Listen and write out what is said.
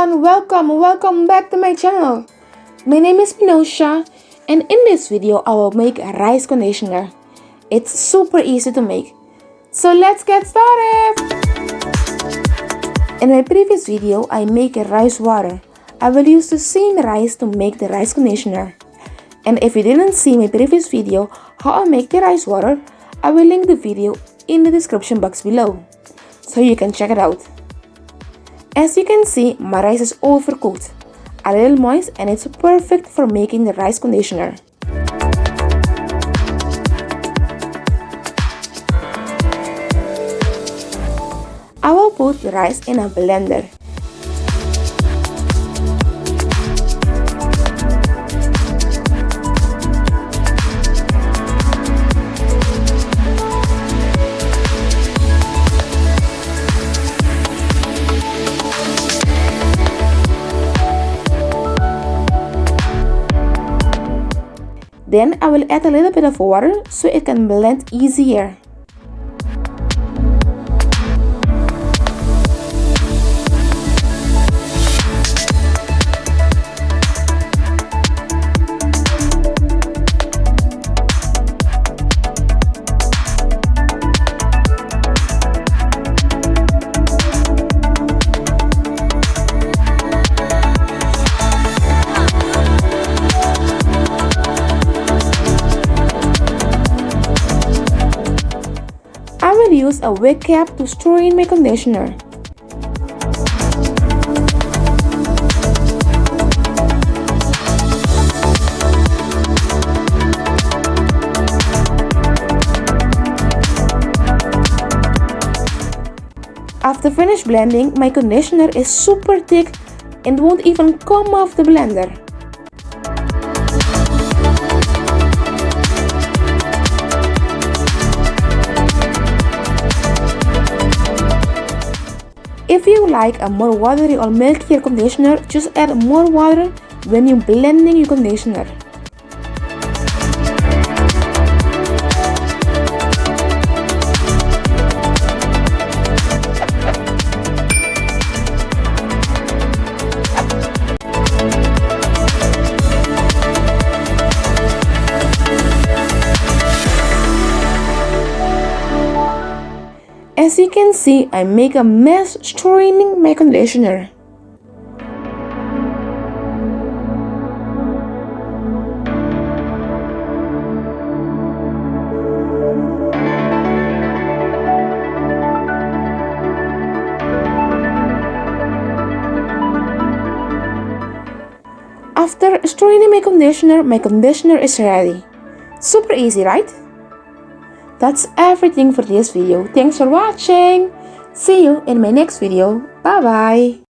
everyone, welcome back to my channel. My name is Pinosha, and in this video I will make a rice conditioner. It's super easy to make, so let's get started. In my previous video I make a rice water. I will use the same rice to make the rice conditioner. And if you didn't see my previous video how I make the rice water, I will link the video in the description box below, so you can check it out. As you can see, my rice is overcooked, a little moist, and it's perfect for making the rice conditioner. I will put the rice in a blender. Then I will add a little bit of water so it can blend easier. I will use a wig cap to store in my conditioner. After finish blending, my conditioner is super thick and won't even come off the blender. If you like a more watery or milkier conditioner, just add more water when you're blending your conditioner. As you can see, I make a mess straining my conditioner. After straining my conditioner is ready. Super easy, right? That's everything for this video. Thanks for watching. See you in my next video. Bye bye.